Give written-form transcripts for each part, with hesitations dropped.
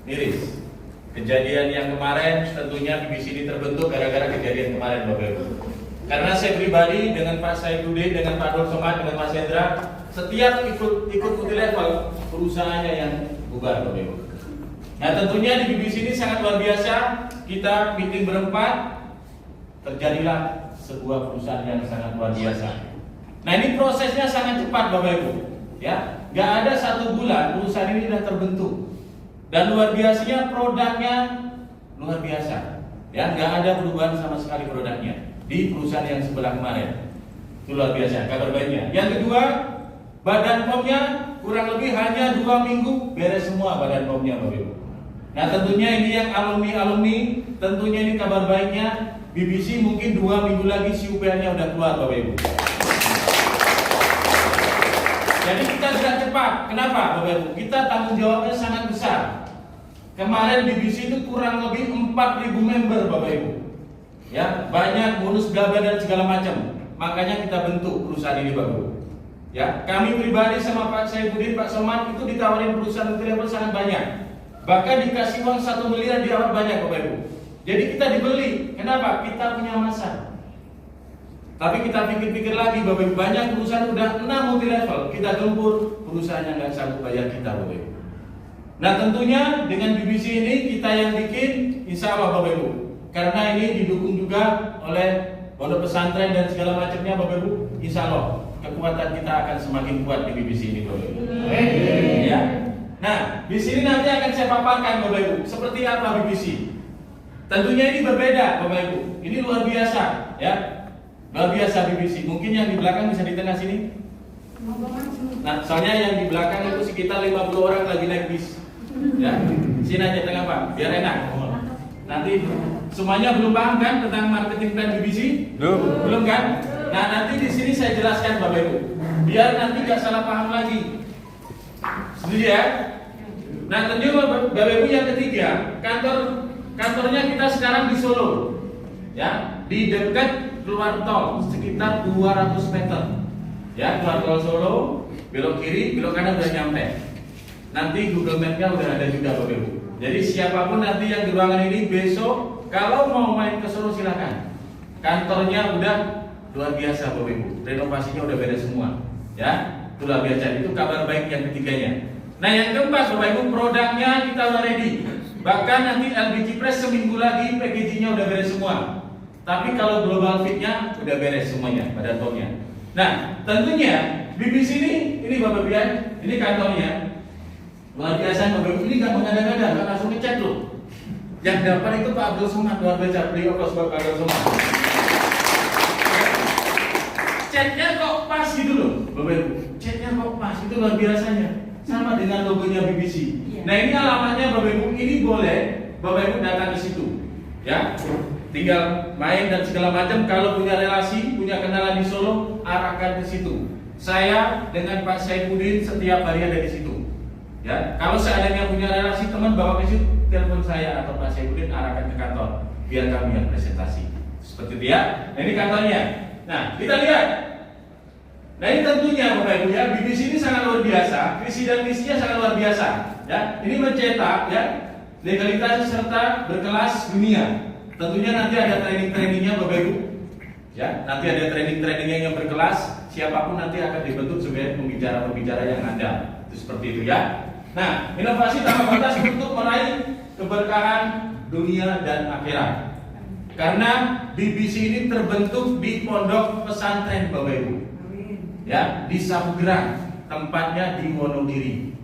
miris. Kejadian yang kemarin tentunya BBC ini terbentuk gara-gara kejadian kemarin Bapak Ibu. Karena saya pribadi dengan Pak Saifuddin, dengan Pak Dor Somad, dengan Mas Hendra, setiap ikut multi-level perusahaannya yang bubar Bapak Ibu. Nah tentunya di BBC ini sangat luar biasa. Kita meeting berempat, terjadilah sebuah perusahaan yang sangat luar biasa. Nah ini prosesnya sangat cepat Bapak Ibu, ya, nggak ada 1 bulan perusahaan ini sudah terbentuk dan luar biasanya produknya luar biasa, ya, nggak ada perubahan sama sekali produknya di perusahaan yang sebelah kemarin. Itu luar biasa, kabar baiknya. Yang kedua, badan POM-nya kurang lebih hanya 2 minggu beres semua badan POM-nya Bapak Ibu. Nah tentunya ini yang alumni, tentunya ini kabar baiknya. BBC mungkin 2 minggu lagi CUPL-nya udah keluar Bapak Ibu. Jadi kita sudah cepat. Kenapa Bapak Ibu? Kita tanggung jawabnya sangat besar. Kemarin BBC itu kurang lebih 4.000 member Bapak Ibu. Ya, banyak bonus bla bla dan segala macam. Makanya kita bentuk perusahaan ini Bapak Ibu. Ya, kami pribadi sama Pak Saifuddin, Pak Somad itu ditawarin perusahaan multi-level sangat banyak. Bahkan dikasih uang 1 miliar di awal banyak Bapak Ibu. Jadi kita dibeli. Kenapa? Kita punya masa. Tapi kita pikir-pikir lagi Bapak Ibu, banyak perusahaan udah 6 multi-level, kita gempur, perusahaannya nggak sanggup bayar kita Bapak Ibu. Nah tentunya dengan BBC ini kita yang bikin, insya Allah Bapak Ibu. Karena ini didukung juga oleh pondok pesantren dan segala macamnya Bapak Ibu, insya Allah kekuatan kita akan semakin kuat di BBC ini Bapak Ibu. Ya. Nah di sini nanti akan saya paparkan Bapak Ibu, seperti apa BBC. Tentunya ini berbeda Bapak Ibu, ini luar biasa ya. Luar biasa BBC. Mungkin yang di belakang bisa di tengah sini. Nah, soalnya yang di belakang itu sekitar 50 orang lagi naik bis. Ya, sini aja tengah Pak, biar enak. Nanti semuanya belum paham kan tentang marketing plan BBC? Belum kan? Nah, nanti di sini saya jelaskan Bapak Ibu, biar nanti nggak salah paham lagi. Setuju ya? Nah, tentu Bapak Ibu yang ketiga, kantornya kita sekarang di Solo. Ya, di dekat keluar tol sekitar 200 meter. Ya, keluar tol Solo, belok kiri, belok kanan udah nyampe. Nanti Google Map-nya udah ada juga Bapak Ibu. Jadi siapapun nanti yang di ruangan ini besok kalau mau main ke Solo silakan. Kantornya udah luar biasa Bapak Ibu. Renovasinya udah beres semua. Ya, itu luar biasa. Itu kabar baik yang ketiganya. Nah, yang keempat Bapak Ibu, produknya kita udah ready. Bahkan nanti LBG Press seminggu lagi packaging-nya udah beres semua. Tapi kalau global fit-nya udah beres semuanya pada topnya. Nah, tentunya BBC ini Bapak Ibu ya, ini kantornya. Luar biasa Bapak Ibu, ini nggak mengada-ngada, nggak langsung ngecek loh. Yang dapat itu Pak Abdul Somad, luar biasa, beliau Pak Abdul Somad. Ceknya kok pas gitu loh, Bapak Ibu. Ceknya kok pas, itu luar biasanya. Sama dengan logonya BBC. Nah ini alamatnya Bapak Ibu, ini boleh Bapak Ibu datang ke situ, ya. Tinggal main dan segala macam. Kalau punya relasi, punya kenalan di Solo, arahkan ke situ. Saya dengan Pak Saifuddin setiap hari ada di situ. Ya, kalau seandainya punya relasi teman bawa ke situ, telepon saya atau Pak Saifuddin arahkan ke kantor, biar kami yang presentasi. Seperti itu ya. Nah ini kantornya. Nah kita lihat. Nah ini tentunya Bapak Ibu ya, BBC ini sangat luar biasa. Visi dan misinya sangat luar biasa. Ya, ini mencetak ya legalitas serta berkelas dunia. Tentunya nanti ada training-trainingnya Bapak Ibu. Ya, nanti ada training-trainingnya yang berkelas. Siapapun nanti akan dibentuk sebagai pembicara-pembicara yang ada. Itu seperti itu ya. Nah, inovasi tanpa batas untuk meraih keberkahan dunia dan akhirat. Karena BBC ini terbentuk di pondok pesantren Bapak Ibu. Ya, di Sabugerang, tempatnya di Wonogiri.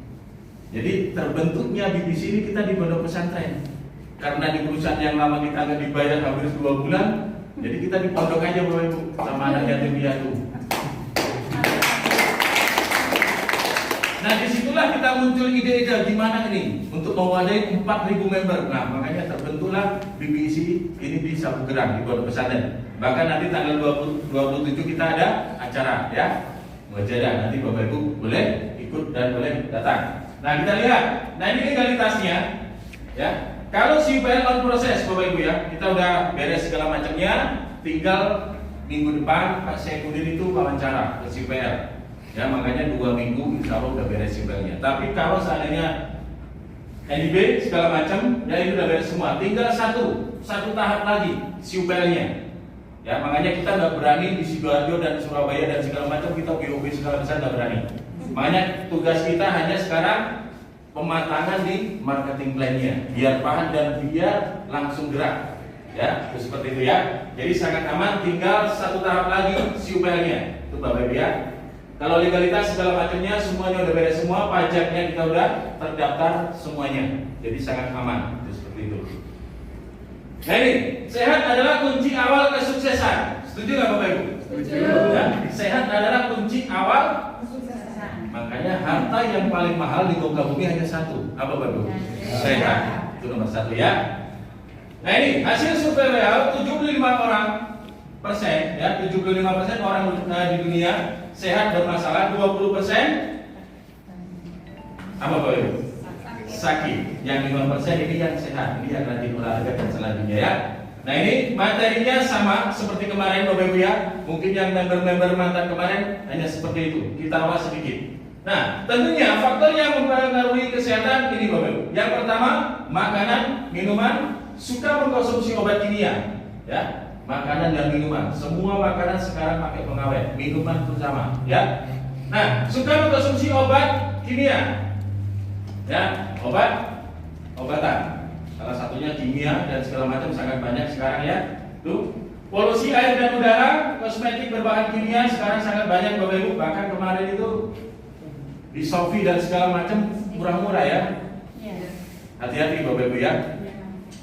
Jadi terbentuknya BBC ini kita di pondok pesantren. Karena di perusahaan yang lama kita nggak dibayar hampir 2 bulan, jadi kita di pondok aja Bapak Ibu sama anak yatim piatu. Nah disitulah kita muncul ide-ide gimana ini untuk mewadahi 4.000 member. Nah makanya terbentuklah BBC ini di Sabugerang di pondok pesantren. Bahkan nanti tanggal 27 kita ada acara ya, mujadah. Nanti Bapak Ibu boleh ikut dan boleh datang. Nah kita lihat, nah ini legalitasnya ya. Kalau CUPL on proses Bapak Ibu ya, kita udah beres segala macamnya, tinggal minggu depan Pak Saifuddin itu wawancara ke CUPL. Ya makanya 2 minggu insya Allah udah beres CUPL-nya. Tapi kalau seandainya NIB segala macam, ya itu udah beres semua. Tinggal satu tahap lagi, siupelnya. Ya, makanya kita nggak berani di Sidoarjo dan Surabaya dan segala macam kita BOB segala besar nggak berani. Makanya tugas kita hanya sekarang pematangan di marketing plan-nya, biar paham dan biar langsung gerak. Ya, itu seperti itu ya. Jadi sangat aman, tinggal satu tahap lagi siupelnya. Itu Bapak Ibu ya. Kalau legalitas segala macamnya semuanya udah beres semua, pajaknya kita udah terdaftar semuanya. Jadi sangat aman. Itu seperti itu. Nah ini, sehat adalah kunci awal kesuksesan. Setuju nggak Bapak Ibu? Setuju. Ya, sehat adalah kunci awal kesuksesan. Makanya harta yang paling mahal di muka bumi hanya satu. Apa Bapak Ibu? Sehat. Itu nomor satu ya. Nah ini hasil survei WHO 75% ya, 75% orang di dunia sehat bermasalah, 20% apa Bapak Ibu? Sakit. Yang 5% ini yang sehat, ini yang rajin olahraga dan selanjutnya ya. Nah ini materinya sama seperti kemarin Bapak Ibu ya. Mungkin yang member-member mantan kemarin hanya seperti itu. Kita ulas sedikit. Nah tentunya faktor yang mempengaruhi kesehatan ini Bapak Ibu. Yang pertama makanan, minuman, suka mengkonsumsi obat kimia ya. Makanan dan minuman, semua makanan sekarang pakai pengawet, minuman pun sama ya. Nah, suka mengkonsumsi obat kimia ya, obatan, salah satunya kimia dan segala macam sangat banyak sekarang ya. Tuh, polusi air dan udara, kosmetik berbahan kimia sekarang sangat banyak Bapak Ibu. Bahkan kemarin itu di Shopee dan segala macam murah-murah ya. Hati-hati Bapak Ibu ya,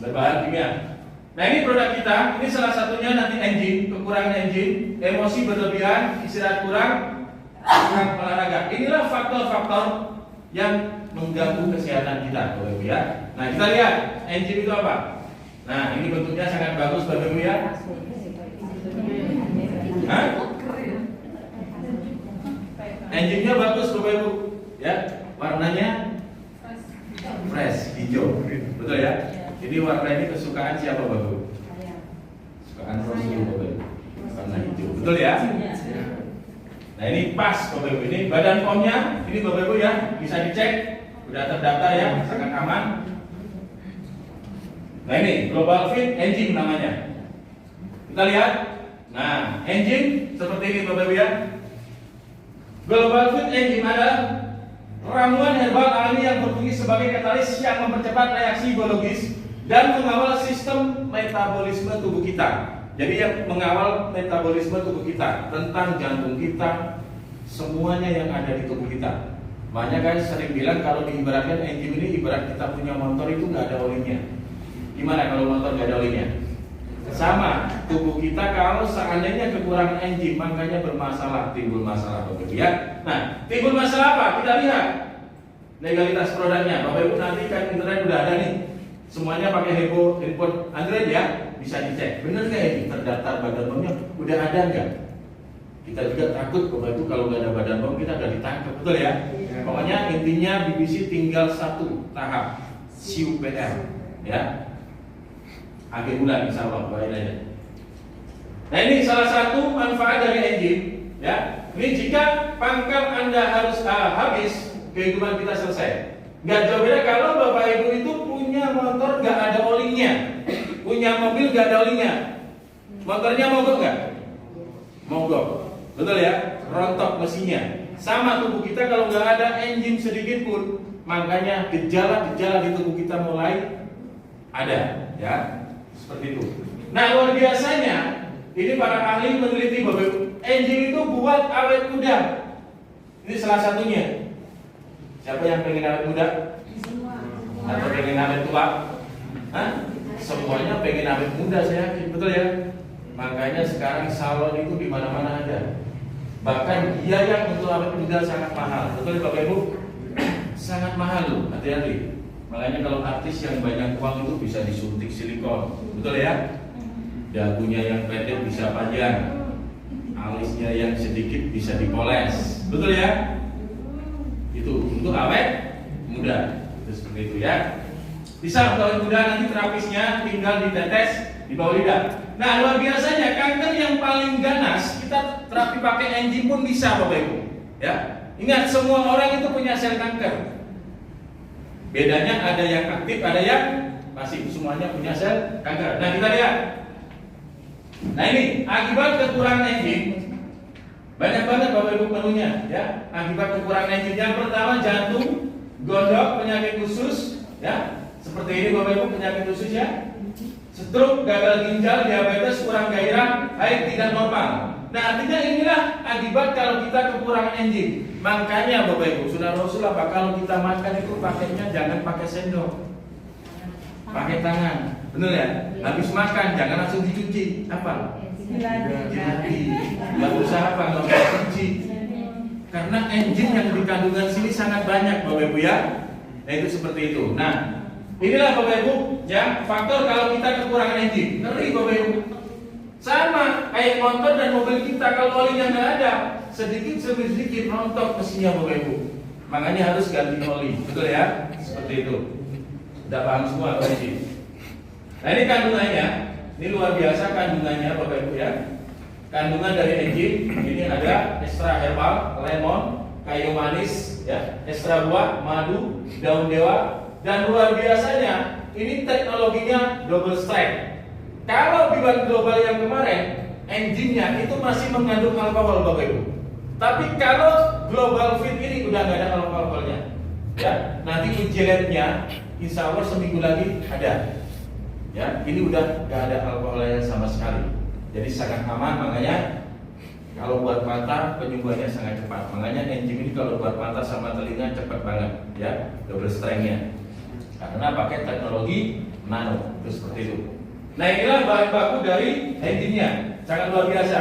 berbahan kimia. Nah ini produk kita, ini salah satunya nanti engine, kekurangan engine, emosi berlebihan, istirahat kurang olahraga. Inilah faktor-faktor yang mengganggu kesehatan kita, Bapak Ibu ya. Nah kita lihat engine itu apa? Nah ini bentuknya sangat bagus Bapak Ibu ya. Hah? Engine-nya bagus Bapak Ibu ya, warnanya fresh, hijau, betul ya? Jadi warna ini kesukaan siapa Bapak Ibu? Kesukaan Rasul Bapak Ibu. Warna hijau, betul ya? Nah ini pas Bapak Ibu, ini badan POM-nya, ini Bapak Ibu ya, bisa dicek, udah terdaftar ya, sangat aman. Nah ini Global Fit Engine namanya. Kita lihat. Nah engine seperti ini Bapak Ibu ya. Global Fit Engine adalah ramuan herbal alami yang berfungsi sebagai katalis yang mempercepat reaksi biologis dan mengawal sistem metabolisme tubuh kita. Jadi yang mengawal metabolisme tubuh kita, tentang jantung kita, semuanya yang ada di tubuh kita. Makanya kan sering bilang kalau diibaratkan engine ini ibarat kita punya motor itu nggak ada olinya. Gimana kalau motor nggak ada olinya? Sama, tubuh kita kalau seandainya kekurangan engine makanya bermasalah, timbul masalah Bapak Ibu ya. Nah, timbul masalah apa? Kita lihat legalitas produknya. Bapak Ibu nanti kan internet udah ada nih. Semuanya pakai handphone Android ya, bisa dicek. Bener nggak ini terdaftar badan POM-nya? Udah ada nggak? Kita juga takut Bapak Ibu kalau nggak ada badan POM kita udah ditangkap, betul ya? Pokoknya intinya BBC tinggal satu tahap, CUPR ya. Akhir bulan insya Allah doain aja. Nah ini salah satu manfaat dari engine ya. Ini jika pangkal Anda harus habis, kehidupan kita selesai. Nggak jauh beda kalau Bapak Ibu itu punya motor nggak ada olinya, punya mobil nggak ada olinya, motornya mogok nggak? Mogok, betul ya? Rontok mesinnya. Sama tubuh kita kalau nggak ada engine sedikit pun, makanya gejala-gejala di tubuh kita mulai ada, ya seperti itu. Nah luar biasanya, ini para ahli meneliti Bapak Ibu, engine itu buat awet muda. Ini salah satunya. Siapa yang pengen awet muda? Atau pengen awet tua? Hah? Semuanya pengen awet muda, saya yakin, betul ya? Makanya sekarang salon itu di mana-mana ada. Bahkan biaya untuk awet muda sangat mahal, betul ya Bapak Ibu? Sangat mahal loh, hati-hati. Makanya kalau artis yang banyak uang itu bisa disuntik silikon, betul ya? Dagunya yang pendek bisa panjang, alisnya yang sedikit bisa dipoles, betul ya? Itu untuk awet muda, itu seperti itu ya. Bisa untuk awet muda nanti terapisnya tinggal ditetes di bawah lidah. Nah luar biasanya kanker yang paling ganas kita terapi pakai engine pun bisa Bapak Ibu. Ya, ingat semua orang itu punya sel kanker. Bedanya ada yang aktif, ada yang pasif. Semuanya punya sel kanker. Nah, kita lihat. Nah, ini akibat kekurangan enzim. Banyak banget Bapak Ibu menunya, ya. Akibat kekurangan enzim yang pertama jantung, gondok, penyakit usus, ya. Seperti ini Bapak Ibu, penyakit usus ya. Stroke, gagal ginjal, diabetes, kurang gairah, haid tidak normal. Nah, artinya inilah akibat kalau kita kekurangan enzim. Makanya Bapak Ibu, sudah Rasul apa? Kalau kita makan itu pakainya jangan pakai sendok, pakai tangan, benar ya? Habis makan jangan langsung dicuci. Apa? Jadi, nggak usah apa, nggak usah cuci. Karena enzim yang di kandungan sini sangat banyak Bapak Ibu ya. Nah, itu seperti itu. Nah, inilah Bapak Ibu ya faktor kalau kita kekurangan enzim. Ngeri Bapak Ibu. Sama kayak motor dan mobil kita, kalau olinya nggak ada, sedikit demi sedikit rontok mesinnya Bapak Ibu. Makanya harus ganti oli, betul ya? Seperti itu. Sudah paham semua Bapak Ibu. Nah, ini kandungannya, ini luar biasa kandungannya Bapak Ibu ya. Kandungan dari enzim ini ada ekstra herbal, lemon, kayu manis, ya, ekstra buah, madu, daun dewa, dan luar biasanya ini teknologinya double strike. Kalau di Bank Global yang kemarin, enzimnya itu masih mengandung alkohol Bapak Ibu. Tapi kalau Global Fit ini udah nggak ada alkoholnya. Ya, nanti uji labnya insya Allah seminggu lagi ada. Ya, ini udah nggak ada alkoholnya sama sekali. Jadi sangat aman, makanya kalau buat mata penyembuhannya sangat cepat. Makanya enzim ini kalau buat mata sama telinga cepat banget, ya, double strength-nya. Karena pakai teknologi nano, itu seperti itu. Nah, inilah bahan baku dari enzimnya, sangat luar biasa.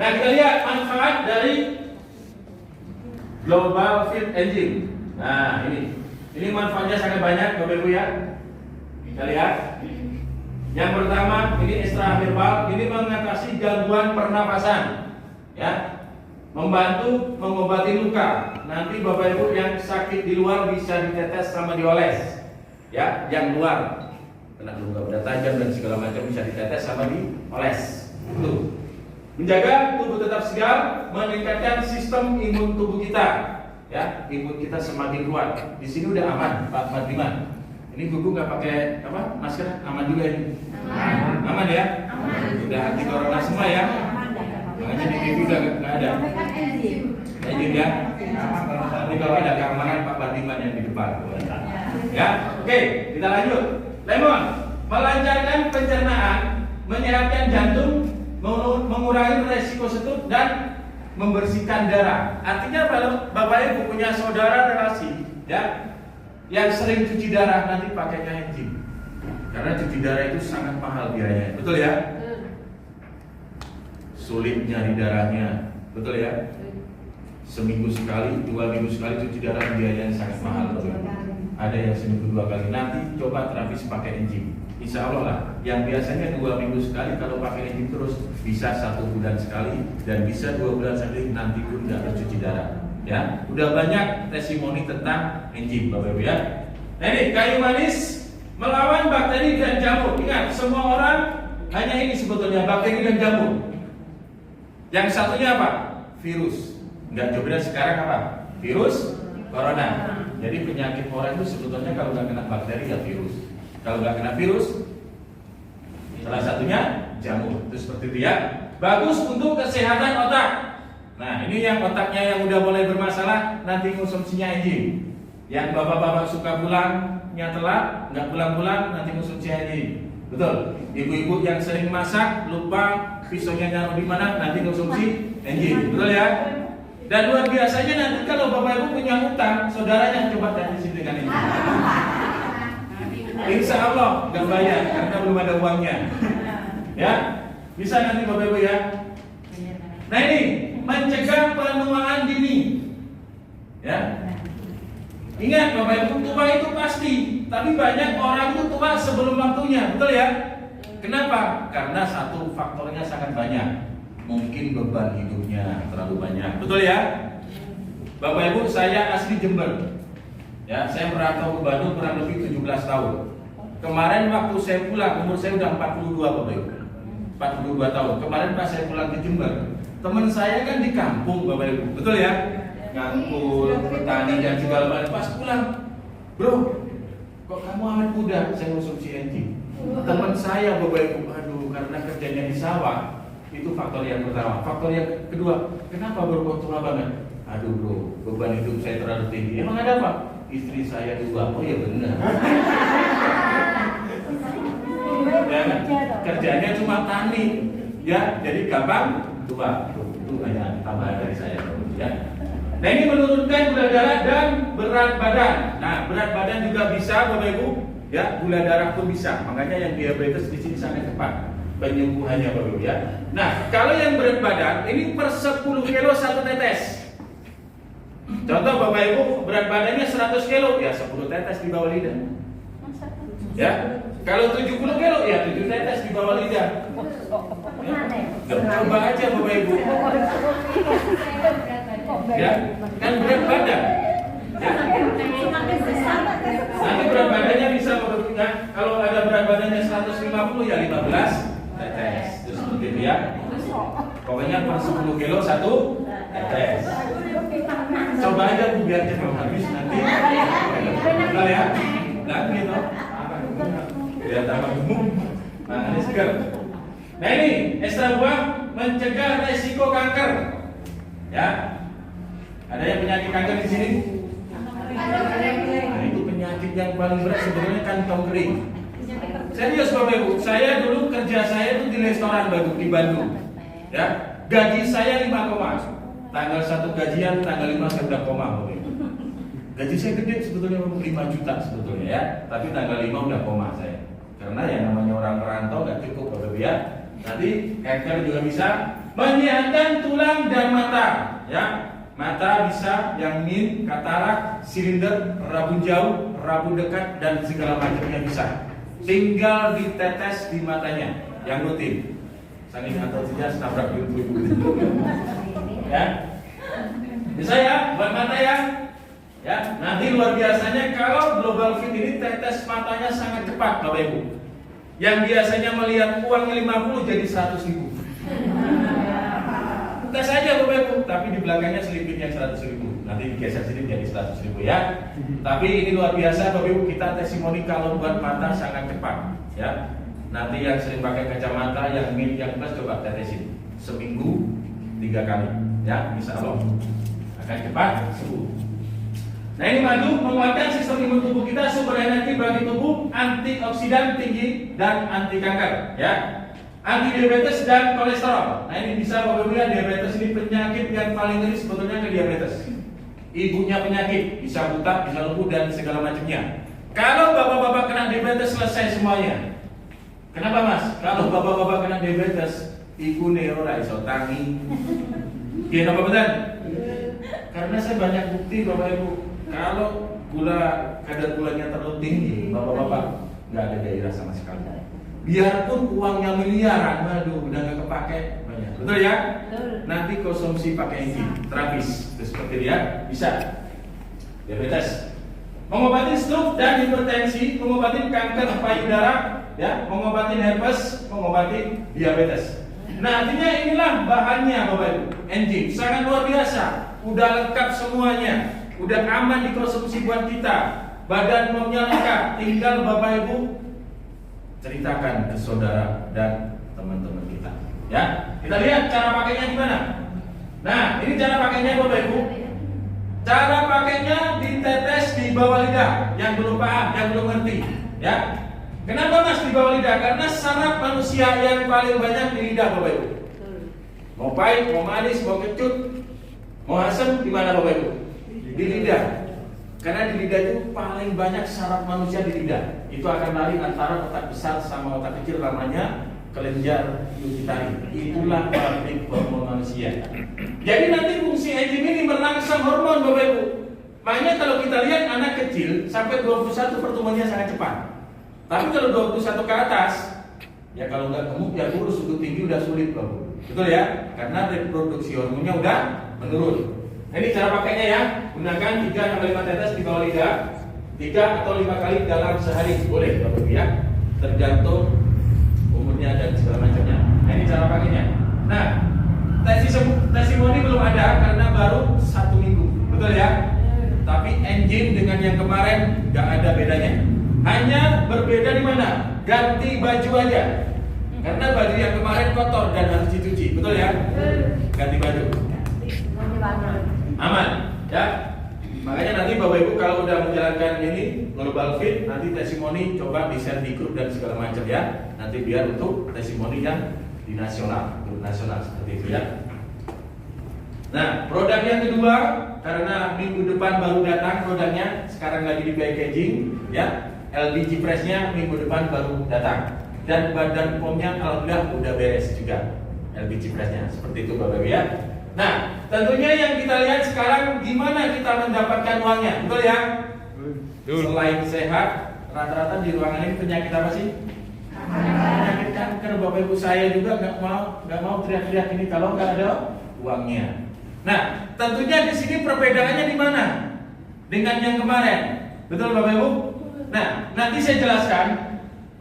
Nah, kita lihat manfaat dari Global Fit Enzim. Nah, ini manfaatnya sangat banyak Bapak Ibu ya. Kita lihat. Yang pertama, ini ekstra herbal, ini mengatasi gangguan pernapasan, ya, membantu mengobati luka. Nanti Bapak Ibu yang sakit di luar bisa ditetes sama dioles, ya, yang luar. Kena luka benda tajam dan segala macam bisa ditetes sama dioles. Itu menjaga tubuh tetap segar, meningkatkan sistem imun tubuh kita, ya, imun kita semakin kuat. Di sini udah aman Pak Madiman. Ini gugu nggak pakai apa masker, aman juga ini. Aman ya? Aman. Udah anti corona semua ya. Makanya di TV udah nggak ada. Enzim ya. Tapi kalau ada keamanan Pak Madiman yang di depan. Ya, oke, kita lanjut. Lemon melancarkan pencernaan, menyehatkan jantung, mengurangi resiko stroke dan membersihkan darah. Artinya kalau Bapak Ibu punya saudara relasi, ya, yang sering cuci darah, nanti pakainya enzim. Karena cuci darah itu sangat mahal biayanya, betul ya? Sulit nyari darahnya, betul ya? Seminggu sekali, 2 minggu sekali cuci darah biayanya sangat mahal, betul. Ada yang seminggu 2 kali. Nanti coba terapis pakai enzim. Insya Allah lah. Yang biasanya 2 minggu sekali, kalau pakai enzim terus bisa 1 bulan sekali dan bisa 2 bulan sekali. Nanti pun tidak harus cuci darah. Ya, udah banyak testimoni tentang enzim, Bapak Ibu ya. Nah, ini kayu manis melawan bakteri dan jamur. Ingat, semua orang hanya ini sebetulnya bakteri dan jamur. Yang satunya apa? Virus. Enggak coba sekarang apa? Virus corona. Jadi penyakit orang itu sebetulnya kalau nggak kena bakteri ya virus. Kalau nggak kena virus, salah satunya jamur. Itu seperti itu ya. Bagus untuk kesehatan otak. Nah, ini yang otaknya yang udah mulai bermasalah, nanti konsumsinya enzim. Yang bapak-bapak suka pulangnya telat, nggak pulang-pulang, nanti konsumsinya enzim. Betul. Ibu-ibu yang sering masak lupa pisaunya naruh di mana, nanti konsumsi enzim. Betul ya? Dan luar biasanya nanti kalau Bapak Ibu punya hutang, saudaranya coba tetesin dengan ini. Insya Allah nggak bayar karena belum ada uangnya. Ya, bisa nanti Bapak Ibu ya. Nah, ini mencegah penuaan dini. Ya, ingat Bapak Ibu, tua itu pasti, tapi banyak orang itu tua sebelum waktunya, betul ya? Kenapa? Karena satu faktornya sangat banyak. Mungkin beban hidupnya terlalu banyak, betul ya? Bapak Ibu, saya asli Jember. Ya, saya merantau ke Bandung kurang lebih 17 tahun. Kemarin waktu saya pulang, umur saya udah 42 Bapak Ibu. 42 tahun. Kemarin pas saya pulang ke Jember, teman saya kan di kampung Bapak Ibu, betul ya? Ngangkul, petani dan segala macam. Pas pulang, bro, kok kamu amat muda saya konsumsi enzim? Teman saya Bapak Ibu, aduh karena kerjanya di sawah, itu faktor yang pertama. Faktor yang kedua, kenapa bro tua banget? Aduh bro, beban hidup saya terlalu tinggi. Emang ada apa? Istri saya tua. Oh ya benar. Ya, kerjanya cuma tani, ya jadi gampang tua. Itu hanya tambahan dari saya, ya. Nah ini menurunkan gula darah dan berat badan. Nah berat badan juga bisa Bapak Ibu, ya gula darah pun bisa. Makanya yang diabetes di sini sangat cepat penyembuhannya Bapak Ibu ya. Nah kalau yang berat badan ini per 10 kilo 1 tetes. Contoh Bapak Ibu berat badannya 100 kilo ya 10 tetes di bawah lidah. Ya kalau 70 kilo ya 7 tetes di bawah lidah. Coba aja Bapak Ibu. Ya, kan berat badan. Ya. Nanti berat badannya bisa ya, kalau ada berat badannya 150 ya 15 tetes. Terus seperti itu ya. Pokoknya per 10 kilo 1 tetes. Coba aja Bu biar cepat habis nanti. Benar ya? Lagi toh. Biar tambah gemuk. Nah, ini segar. Nah ini ekstra buah mencegah resiko kanker. Ya. Ada yang penyakit kanker di sini? Nah, itu penyakit yang paling berat sebenarnya kantong kering. Serius Bapak Ibu, saya dulu kerja saya itu di restoran Bagus di Bandung. Ya, gaji saya 5 koma. Tanggal 1 gajian, tanggal 5 saya udah koma Bapak Ibu. Gaji saya gede sebetulnya 5 juta sebetulnya ya, tapi tanggal 5 udah koma saya. Karena yang namanya orang perantau nggak cukup Bapak Ibu ya. Nanti kanker juga bisa menyehatkan tulang dan mata, ya. Mata bisa yang min, katarak, silinder, rabun jauh, rabun dekat dan segala macamnya bisa. Tinggal ditetes di matanya yang rutin. Saking atau tidak nabrak ibu-ibu. Ya. Bisa ya, buat mata ya. Ya, nanti luar biasanya kalau Global Fit ini tetes matanya sangat cepat Bapak Ibu. Yang biasanya melihat uang 50 jadi 100.000. Tes aja Bapak Ibu, tapi di belakangnya selipitnya 100.000. Nanti digeser sini jadi 100.000 ya. Tapi ini luar biasa Bapak Ibu, kita testimoni kalau buat mata sangat cepat ya. Nanti yang sering pakai kacamata, yang min, yang plus coba tetesin seminggu 3 kali ya, insya Allah akan cepat sembuh. Nah ini madu menguatkan sistem imun tubuh kita, sumber energi bagi tubuh, antioksidan tinggi dan anti kanker ya. Anti diabetes dan kolesterol. Nah ini bisa Bapak Ibu ya, diabetes ini penyakit yang paling ngeri sebetulnya ke diabetes. Ibunya penyakit, bisa buta, bisa lumpuh dan segala macamnya. Kalau bapak-bapak kena diabetes selesai semuanya. Kenapa Mas? Kalau bapak-bapak kena diabetes, ibu ora iso tangi. Kenapa betul? Karena saya banyak bukti Bapak Ibu. Kalau kadar gulanya terlalu tinggi, bapak-bapak nggak ada gairah sama sekali. Biarpun uangnya miliaran, aduh udah nggak kepake banyak. Betul ya? Betul. Nanti konsumsi pakai enzim terapis, seperti dia bisa diabetes, mengobati stroke dan hipertensi, mengobati kanker payudara, ya, mengobati herpes, mengobati diabetes. Nah artinya inilah bahannya Bapak Ibu, enzim sangat luar biasa, udah lengkap semuanya, udah aman dikonsumsi buat kita, badan momnya lengkap, tinggal Bapak Ibu ceritakan ke saudara dan teman-teman kita. Ya, kita lihat cara pakainya gimana. Nah, ini cara pakainya Bapak Ibu. Cara pakainya ditetes di bawah lidah. Yang belum paham, yang belum ngerti. Ya, kenapa Mas di bawah lidah? Karena saraf manusia yang paling banyak di lidah Bapak Ibu. Mau pahit, mau manis, mau kecut, mau asam, di mana Bapak Ibu? Di lidah. Karena di lidah itu paling banyak saraf manusia di lidah. Itu akan lari antara otak besar sama otak kecil, namanya kelenjar pituitari. Itulah pabrik hormon manusia. Jadi nanti fungsi enzim ini merangsang hormon Bapak Ibu. Makanya kalau kita lihat anak kecil sampai 21 pertumbuhannya sangat cepat. Tapi kalau 21 ke atas, ya kalau nggak gemuk ya kurus, untuk tinggi udah sulit Bapak. Betul ya? Karena reproduksi hormonnya udah menurun. Nah, ini cara pakainya ya, gunakan 3-5 tetes di bawah lidah, 3 atau 5 kali dalam sehari, boleh Bapak Ibu ya, tergantung umurnya dan segala macamnya. Nah ini cara pakainya. Nah, testimoni belum ada karena baru 1 minggu, betul ya? tapi engine dengan yang kemarin nggak ada bedanya. Hanya berbeda di mana? Ganti baju aja. Karena baju yang kemarin kotor dan harus dicuci, betul ya? Ganti baju. Aman, ya. Makanya nanti Bapak Ibu kalau udah menjalankan ini Global Fit, nanti testimoni coba di-share di grup dan segala macam ya. Nanti biar untuk testimoni yang di nasional, grup nasional seperti itu ya. Nah, produk yang kedua, karena minggu depan baru datang produknya, sekarang lagi di packaging ya. LPG pressnya minggu depan baru datang. Dan badan pomnya alhamdulillah udah beres juga LPG pressnya, seperti itu Bapak Ibu ya. Nah, tentunya yang kita lihat sekarang gimana kita mendapatkan uangnya, betul ya? Selain sehat, rata-rata di ruangan ini penyakit apa sih? Penyakit kanker. Bapak Ibu saya juga nggak mau teriak-teriak ini kalau nggak ada uangnya. Nah, tentunya di sini perbedaannya di mana dengan yang kemarin, betul Bapak Ibu? Nah, nanti saya jelaskan.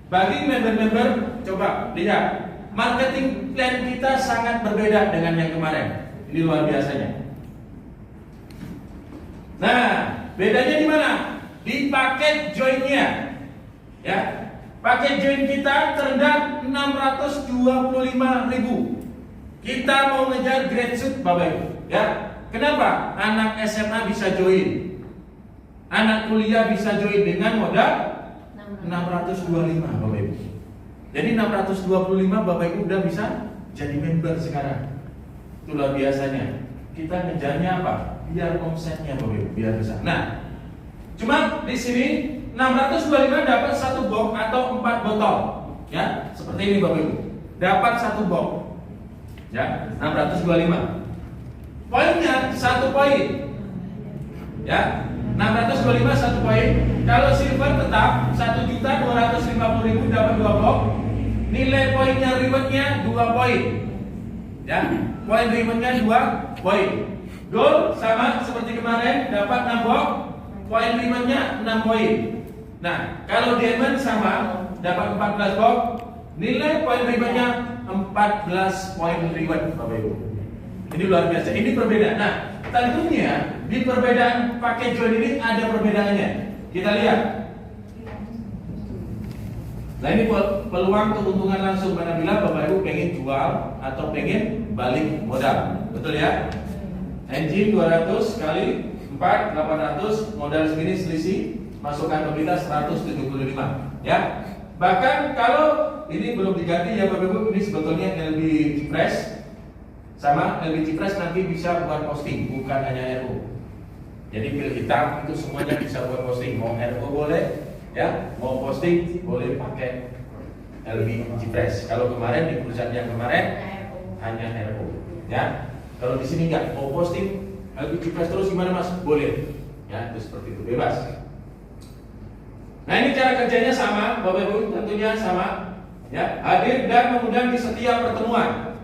Bagi member-member, coba lihat marketing plan kita sangat berbeda dengan yang kemarin. Ini luar biasanya. Nah, bedanya di mana? Di paket joinnya. Ya, paket join kita terendah 625.000. Kita mau ngejar graduate Bapak Ibu. Ya, kenapa? Anak SMA bisa join, anak kuliah bisa join dengan modal 625 Bapak Ibu. Jadi 625 Bapak Ibu udah bisa jadi member sekarang. Itu luar biasanya. Kita ngejarnya apa? Biar omsetnya Bapak Ibu, biar besar. Nah, cuma di sini 625 dapat 1 box atau 4 botol. Ya, seperti ini Bapak Ibu. Dapat 1 box. Ya, 625. Poinnya 1 poin. Ya, 625 1 poin. Kalau silver tetap 1.250.000 dapat 2 box. Nilai poinnya rewardnya 2 poin. Ya, poin rewardnya 2 poin. Gold sama seperti kemarin dapat 6 box. Poin rewardnya 6 poin. Nah, kalau diamond sama dapat 14 box. Nilai poin rewardnya 14 poin reward Bapak Ibu. Ini luar biasa. Ini perbedaan. Nah, tentunya di perbedaan paket join ini ada perbedaannya. Kita lihat. Nah, ini peluang keuntungan langsung apabila Bapak Ibu pengen jual atau pengen balik modal. Betul ya? Engine 200 kali 4 800, modal segini selisih masukan pemerintah 175 ya. Bahkan kalau ini belum diganti ya Bapak Ibu, ini sebetulnya LPG press. Sama LPG press nanti bisa buat posting, bukan hanya RO. Jadi pil hitam itu semuanya bisa buat posting. Mau RO boleh, ya. Mau posting boleh pakai LPG press. Kalau kemarin di perusahaan yang kemarin hanya RO, ya. Kalau di sini enggak, mau posting LPG press terus gimana Mas? Boleh, ya. Itu seperti itu, bebas. Nah, ini cara kerjanya sama, Bapak Ibu, tentunya sama. Ya, hadir dan mengundang di setiap pertemuan.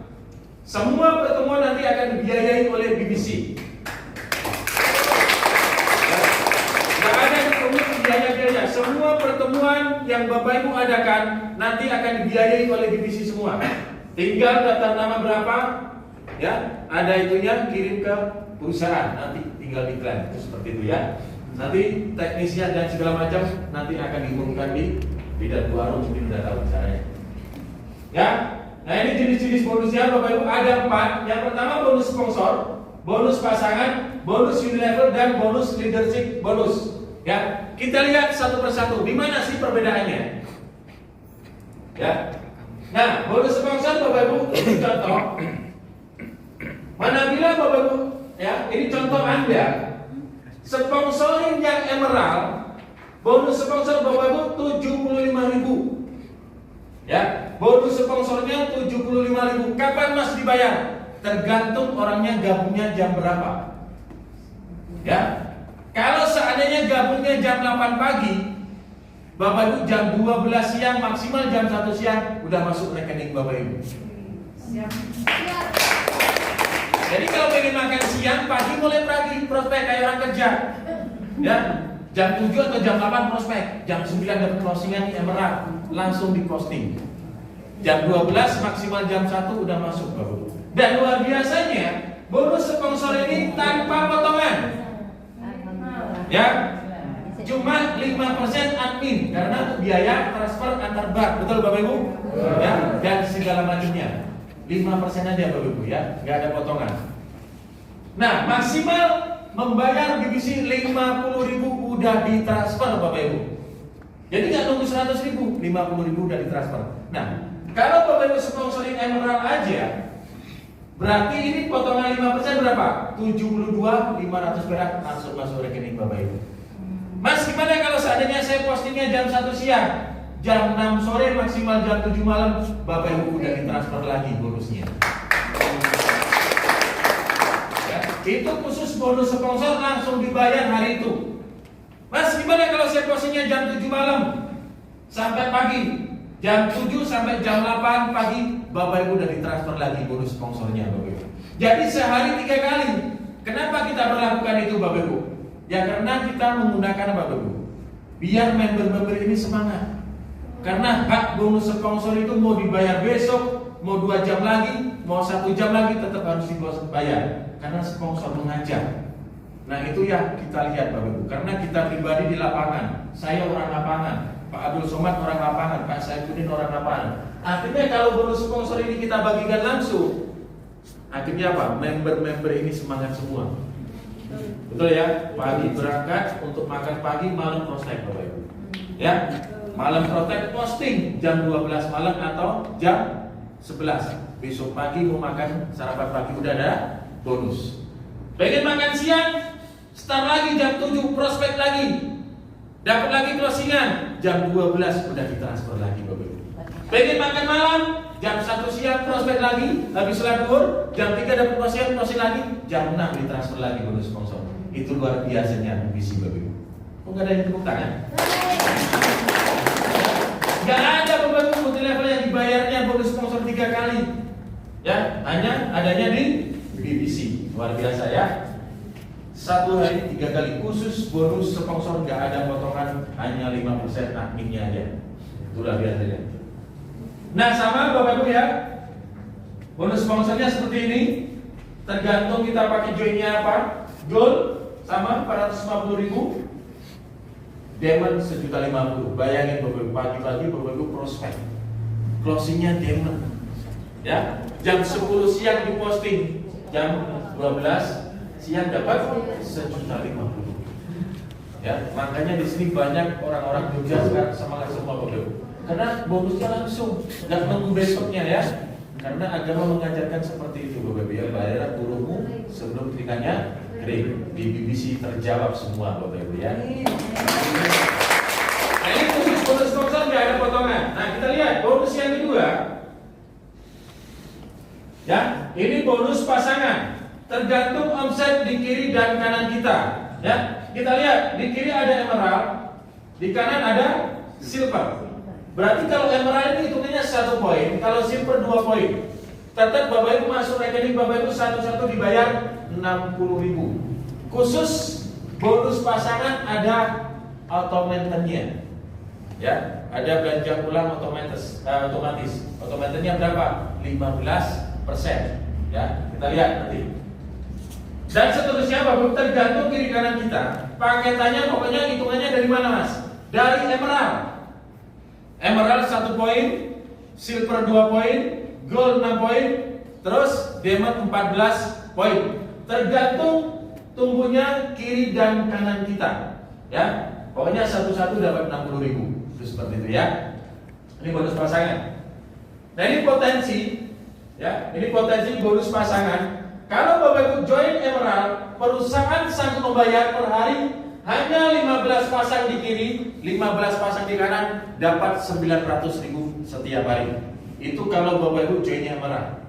Semua pertemuan nanti akan dibiayai oleh BBC. Tidak ada pertemuan biaya-biaya. Semua pertemuan yang Bapak Ibu adakan nanti akan dibiayai oleh BBC semua. Tinggal daftar nama berapa, ya, ada itunya kirim ke perusahaan. Nanti tinggal iklan itu seperti itu ya. Nanti teknisnya dan segala macam nanti akan diumumkan di bidang baru, mungkin sudah tahu caranya. Ya. Nah, ini jenis-jenis bonusnya Bapak Ibu ada 4. Yang pertama bonus sponsor, bonus pasangan, bonus unilever dan bonus leadership bonus. Ya, kita lihat satu persatu. Di mana sih perbedaannya? Ya. Nah, bonus sponsor Bapak Ibu ini contoh. Manabila Bapak Ibu, ya, ini contoh Anda. Sponsoring yang emerald, bonus sponsor Bapak Ibu 75.000. Ya, bonus sponsornya 75.000. Kapan Mas dibayar? Tergantung orangnya gabungnya jam berapa. Ya. Kalau seandainya gabungnya jam 8 pagi, Bapak Ibu jam 12 siang maksimal jam 1 siang udah masuk rekening Bapak Ibu. Siap. Jadi kalau pengen makan siang, pagi mulai pagi prospek kayak orang kerja. Ya. Jam 7 atau jam 8 prospek, jam 9 dapat closingan di emerald, langsung diposting. Jam 12 maksimal jam 1 udah masuk Bapak. Dan luar biasanya bonus sponsor ini tanpa potongan. Ya, cuma 5% admin karena untuk biaya transfer antar bank, betul Bapak Ibu? Ya, dan segala macamnya. 5% aja Bapak Ibu ya, nggak ada potongan. Nah, maksimal membayar BBC 50.000 udah ditransfer Bapak Ibu. Jadi nggak nunggu 100.000, 50.000 udah ditransfer. Nah, kalau Bapak Ibu sponsoring Emerald aja, berarti ini potongan 5% berapa? 72.500 perak langsung masuk rekening Bapak Ibu. Mas, gimana kalau seandainya saya postingnya jam 1 siang, jam 6 sore maksimal jam 7 malam, Bapak Ibu udah ditransfer lagi bonusnya. Ya, itu khusus bonus sponsor langsung dibayar hari itu. Mas, gimana kalau saya postingnya jam 7 malam sampai pagi, jam 7 sampai jam 8 pagi, Bapak Ibu udah ditransfer lagi bonus sponsornya Bapak Ibu. Jadi sehari 3 kali. Kenapa kita berlakukan itu Bapak Ibu? Ya karena kita menggunakan Bapak Ibu, biar member-member ini semangat. Karena hak bonus sponsor itu mau dibayar besok, mau 2 jam lagi, mau 1 jam lagi, tetap harus dibayar. Karena sponsor mengajak. Nah itu ya kita lihat Bapak Ibu. Karena kita pribadi di lapangan, saya orang lapangan, Pak Abdul Somad orang lapangan, Pak Saifuddin orang lapangan. Akhirnya kalau bonus sponsor ini kita bagikan langsung, akhirnya apa? Member-member ini semangat semua. Betul ya? Pagi berangkat untuk makan pagi, malam prospek Bapak Ibu. Ya, malam prospek posting jam 12 malam atau jam 11. Besok pagi mau makan sarapan pagi udah ada bonus. Pengen makan siang, start lagi jam 7 prospek lagi. Dapat lagi closingan jam 12 udah ditransfer lagi Bapak Ibu. Pengen makan malam, jam 1 siang prospek lagi, habis sholat zuhur, jam 3 dapat closingan lagi, jam 6 ditransfer lagi bonus sponsor. Itu luar biasanya BBC Bapak Ibu. Kok nggak ada yang tepuk tangan? Nggak ada Bapak Ibu multi level yang dibayarnya bonus sponsor 3 kali. Ya, hanya adanya di BBC. Luar biasa ya. 1 hari 3 kali khusus bonus sponsor, nggak ada potongan, hanya 5% adminnya aja. Itulah biasanya. Nah sama Bapak Ibu ya, bonus sponsornya seperti ini. Tergantung kita pakai joinnya apa. Gold sama 450.000, Diamond 1.050.000. Bayangin Bapak Ibu, pagi-pagi Bapak Ibu prospek, closingnya Diamond. Ya, jam 10 siang diposting, jam 12 siang dapat 1.050.000. Ya, makanya di sini banyak orang-orang Jogja sekarang semangat semua Bapak Ibu. Karena bonusnya langsung, nggak nunggu besoknya ya. Karena agama mengajarkan seperti itu Bapak Ibu ya. Bayarlah buruhmu sebelum telinganya kering. Di BBC terjawab semua Bapak Ibu ya. Nah ini khusus bonus sponsor nggak ada potongan. Nah kita lihat bonus yang kedua. Ya, ini bonus pasangan. Tergantung omset di kiri dan kanan kita. Ya, kita lihat di kiri ada emerald, di kanan ada silver. Berarti kalau emerald ini hitungannya 1 poin, kalau silver 2 poin. Tetap Bapak Ibu masuk rekening Bapak Ibu satu-satu dibayar 60.000. Khusus bonus pasangan ada automatennya. Ya, ada belanja ulang otomatis. Automatennya berapa? 15%. Ya, kita lihat nanti. Dan seterusnya Bapak Ibu tergantung kiri kanan kita. Paketannya pokoknya hitungannya dari mana Mas? Dari emerald. Emerald 1 poin, silver 2 poin, gold 6 poin, terus diamond 14 poin. Tergantung tumbuhnya kiri dan kanan kita. Ya, pokoknya satu-satu dapat 60.000. Itu seperti itu ya. Ini bonus pasangan. Nah ini potensi, ya, ini potensi bonus pasangan. Kalau Bapak Ibu join emerald, perusahaan sanggup membayar per hari hanya 15 pasang di kiri, 15 pasang di kanan, dapat 900.000 setiap hari. Itu kalau Bapak Ibu joinnya emerald.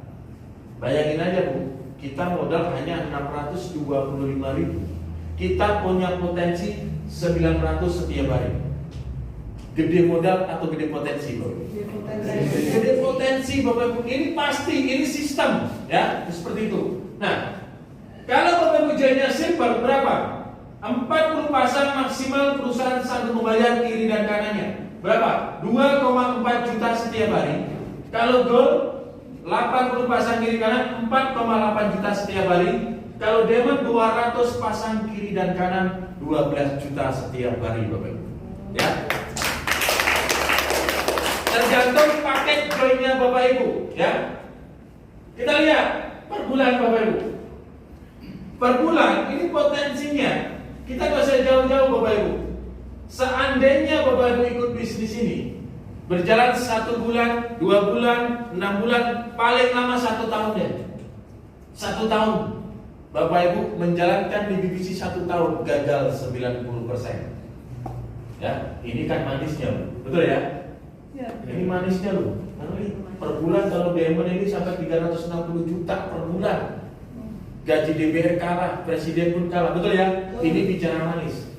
Bayangin aja Bu, kita modal hanya 625.000. Kita punya potensi 900 setiap hari. Gede modal atau gede potensi Bapak Ibu? Gede potensi Bapak Ibu. Ini pasti, ini sistem ya, seperti itu. Nah, kalau Bapak Ibu joinnya silver berapa? 40 pasang maksimal perusahaan sanggup membayar kiri dan kanannya. Berapa? 2,4 juta setiap hari. Kalau gold 80 pasang kiri kanan 4,8 juta setiap hari. kalau Diamond 200 pasang kiri dan kanan 12 juta setiap hari Bapak Ibu. Ya. Tergantung paket joinnya Bapak Ibu, ya. Kita lihat per bulan Bapak Ibu. Per bulan ini potensinya kita nggak usah jauh-jauh Bapak Ibu. Seandainya Bapak Ibu ikut bisnis ini berjalan 1 bulan, 2 bulan, 6 bulan, paling lama 1 tahun deh. 1 tahun Bapak Ibu menjalankan di BBC 1 tahun gagal 90%. Ya, ini kan manisnya, betul ya? Ya. Ini manisnya loh. Nanti per bulan kalau Diamond ini sampai 360 juta per bulan. Gaji DPR kalah, presiden pun kalah, betul ya? Ini bicara manis.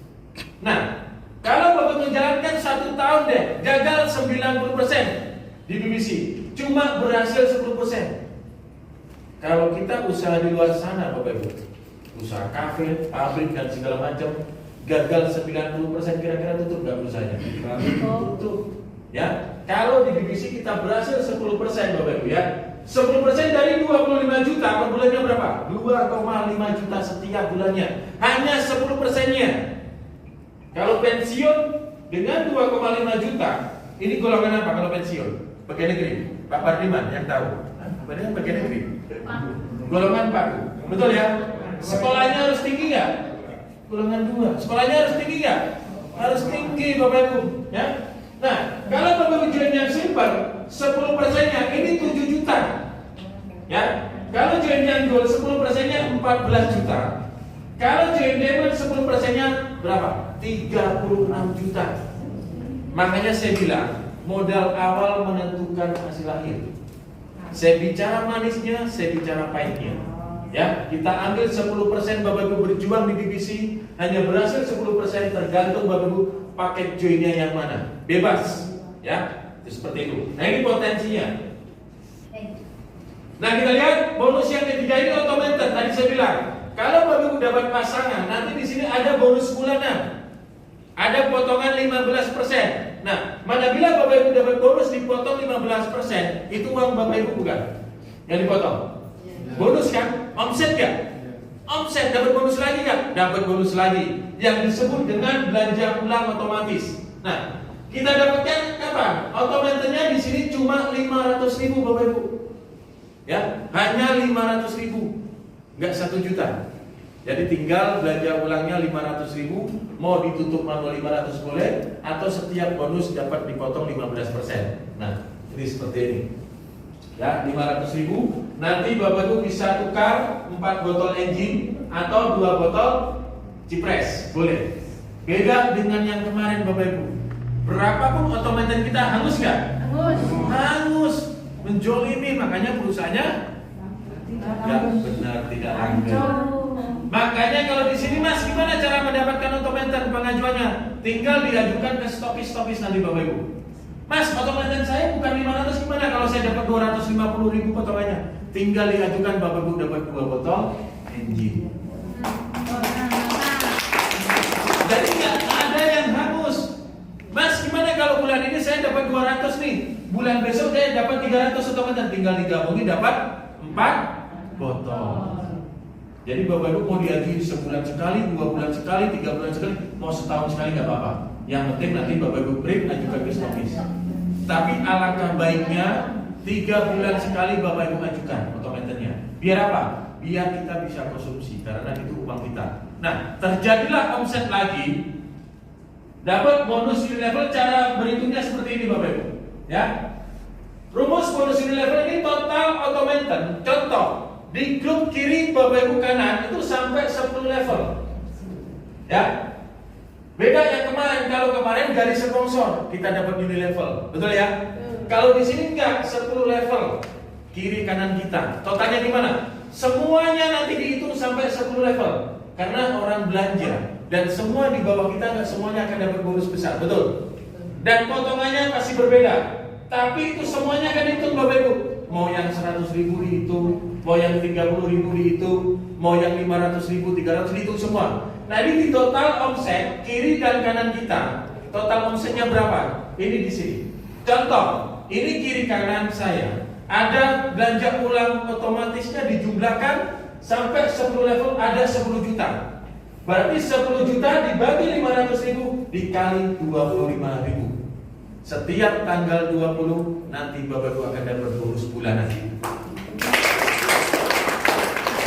Nah, kalau Bapak menjalankan 1 tahun deh, gagal 90% di BBC, cuma berhasil 10%. Kalau kita usaha di luar sana Bapak Ibu, usaha kafe, pabrik dan segala macam, gagal 90% kira-kira tutup nggak usahanya? Tutup. Ya, kalau di BBC kita berhasil 10% Bapak Ibu ya. 10% dari 25 juta per bulannya berapa? 2,5 juta setiap bulannya. Hanya 10%-nya. Kalau pensiun dengan 2,5 juta, ini golongan apa kalau pensiun? Pegawai negeri. Pak Pardiman yang tahu. Padahal pegawai negeri. Golongan paku. Betul ya? Sekolahnya harus tinggi nggak? Golongan 2. Sekolahnya harus tinggi nggak? Harus tinggi Bapak Ibu. Ya. Nah, kalau Bapak Ibu join yang simple, 10%-nya ini 7 juta. Ya. Kalau join yang gold 10%-nya 14 juta. Kalau join diamond 10%-nya berapa? 36 juta. Makanya saya bilang, modal awal menentukan hasil akhir. Saya bicara manisnya, saya bicara pahitnya. Ya, kita ambil 10% Bapak Ibu berjuang di BBC, hanya berhasil 10%, tergantung Bapak Ibu paket joinnya yang mana. Bebas. Ya, itu seperti itu. Nah, ini potensinya. Nah, kita lihat bonus yang ketiga ini otomatis. Tadi saya bilang, kalau Bapak Ibu dapat pasangan, nanti di sini ada bonus bulanan. Ada potongan 15%. Nah, manabila Bapak Ibu dapat bonus dipotong 15%, itu uang Bapak Ibu bukan? Yang dipotong. Bonus kan? Omset kan? Omset dapat bonus lagi kan? Dapat bonus lagi. Yang disebut dengan belanja ulang otomatis. Nah, kita dapatkan apa? Otomatisnya di sini cuma 500.000 Bapak Ibu. Ya, hanya 500.000. Enggak 1 juta. Jadi tinggal belanja ulangnya 500.000, mau ditutup manual 500 boleh, atau setiap bonus dapat dipotong 15%. Nah, ini seperti ini. Ya, 500.000. Nanti Bapak Ibu bisa tukar 4 botol engine atau 2 botol cipres, boleh. Beda dengan yang kemarin Bapak Ibu. Berapapun otomatis kita hangus nggak? Hangus. Hangus, menjolimi, makanya perusahaannya nggak benar, tidak langgeng. Makanya kalau di sini Mas, gimana cara mendapatkan otomatis pengajuannya? Tinggal diajukan ke stopis nanti Bapak Ibu. Mas, otomatis saya bukan 500, gimana kalau saya dapat 250.000 potongannya? Tinggal diajukan Bapak Ibu dapat 2 botol engine. Jadi nggak ada yang hangus. Mas, gimana kalau bulan ini saya dapat 200 nih, bulan besok saya dapat 300 otomatis, tinggal digabungin dapat 4 botol. Jadi Bapak Ibu mau diajuin sebulan sekali, 2 bulan sekali, 3 bulan sekali, mau setahun sekali nggak apa-apa. Yang penting nanti Bapak Ibu break ajukan ke stopis. Tapi alangkah baiknya 3 bulan sekali Bapak Ibu ajukan otomatisnya. Biar apa? Biar kita bisa konsumsi, karena itu uang kita. Nah, terjadilah omset lagi, dapat bonus level. Cara berhitungnya seperti ini Bapak Ibu. Ya, rumus bonus level ini total otomatis. Contoh, di grup kiri Bapak Ibu kanan itu sampai 10 level. Ya. Beda yang kemarin, kalau kemarin garis sponsor kita dapat mini level. Betul ya? Kalau di sini enggak, 10 level. Kiri kanan kita. Totalnya gimana? Semuanya nanti dihitung sampai 10 level. Karena orang belanja dan semua di bawah kita enggak semuanya akan dapat bonus besar. Betul? Dan potongannya pasti berbeda. Tapi itu semuanya akan dihitung Bapak Ibu. Mau yang 100.000 dihitung, mau yang 30.000 dihitung, mau yang 500.000, 300 dihitung semua. Nah, ini di total omset kiri dan kanan kita. Total omsetnya berapa? Ini di sini. Contoh, ini kiri kanan saya. Ada belanja ulang otomatisnya dijumlahkan sampai 10 level ada 10 juta. Berarti 10 juta dibagi 500.000 dikali 25.000. Setiap tanggal 20 nanti Bapak Ibu akan dapat bonus bulanan.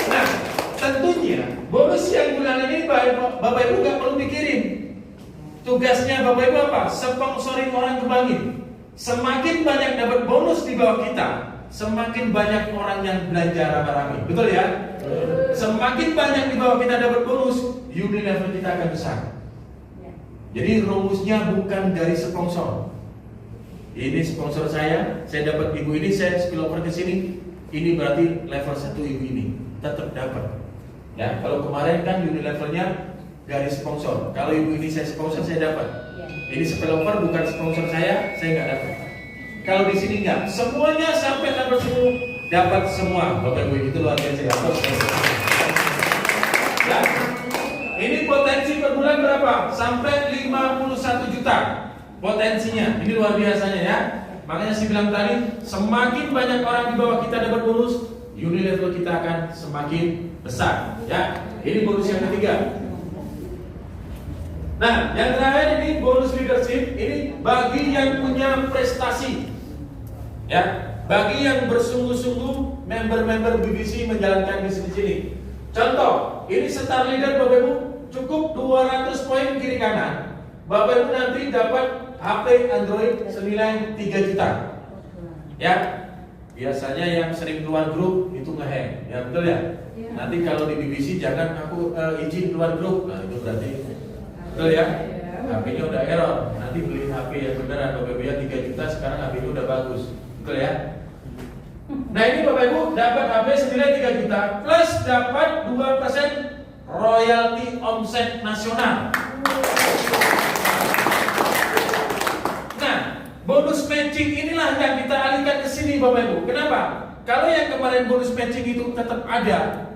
Nah, tentunya bonus yang bulanan ini Bapak Ibu nggak perlu pikirin. Tugasnya Bapak Ibu apa? Sponsorin orang kebangin. Semakin banyak dapat bonus di bawah kita, semakin banyak orang yang belanja rame-rame. Betul ya? Semakin banyak di bawah kita dapat bonus, unit level kita akan besar. Jadi rumusnya bukan dari sponsor. Ini sponsor saya dapat ibu ini, saya spill over ke sini. Ini berarti level 1 ibu ini tetap dapat. Ya, kalau kemarin kan unit levelnya dari sponsor. Kalau ibu ini saya sponsor, saya dapat. Ini spill over bukan sponsor saya nggak dapat. Kalau di sini nggak, semuanya sampai level 10 dapat semua. Bapak Ibu itu luar biasa ya. Ya. Ini potensi per bulan berapa? Sampai 51 juta. Potensinya, ini luar biasanya ya. Makanya saya bilang tadi, semakin banyak orang di bawah kita dapat bonus, unit level kita akan semakin besar. Ya, ini bonus yang ketiga. Nah, yang terakhir ini bonus leadership. Ini bagi yang punya prestasi. Ya, bagi yang bersungguh-sungguh member-member BBC menjalankan misi di sini. Contoh, ini star leader Bapak Ibu cukup 200 poin kiri kanan. Bapak Ibu nanti dapat HP Android senilai 3 juta. Ya, biasanya yang sering keluar grup itu ngehang. Ya betul ya. Nanti kalau di BBC jangan aku izin keluar grup. Nah itu berarti betul ya. HP-nya udah error. Nanti beli HP yang beneran Bapak Ibu ya 3 juta, sekarang HP-nya udah bagus. Betul ya. Nah ini Bapak Ibu dapat HP senilai 3 juta plus dapat 2% royalti omset nasional. Bonus matching inilah yang kita alihkan ke sini Bapak Ibu. Kenapa? Kalau yang kemarin bonus matching itu tetap ada,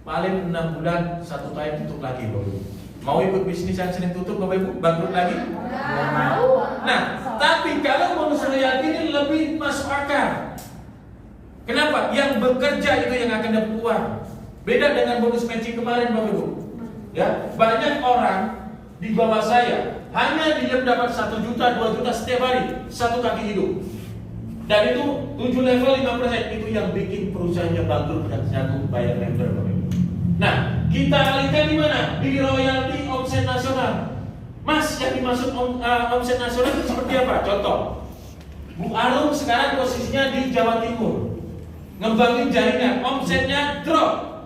paling 6 bulan 1 tahun tutup lagi Bapak Ibu. Mau ikut bisnis yang sering tutup Bapak Ibu? Bangkrut lagi? Nah, tapi kalau bonus royalti ini lebih masuk akal. Kenapa? Yang bekerja itu yang akan dapat uang. Beda dengan bonus matching kemarin Bapak Ibu. Ya, banyak orang di bawah saya hanya dia dapat 1 juta, 2 juta setiap hari, satu kaki hidup. Dan itu 7 level 5%. Itu yang bikin perusahaannya bangkrut dan jatuh bayar member Bapak Ibu. Nah, kita alihkan di mana? Di royalti omset nasional. Mas, yang dimaksud omset nasional itu seperti apa? Contoh, Bu Arum sekarang posisinya di Jawa Timur, ngembangin jaringan, omsetnya drop.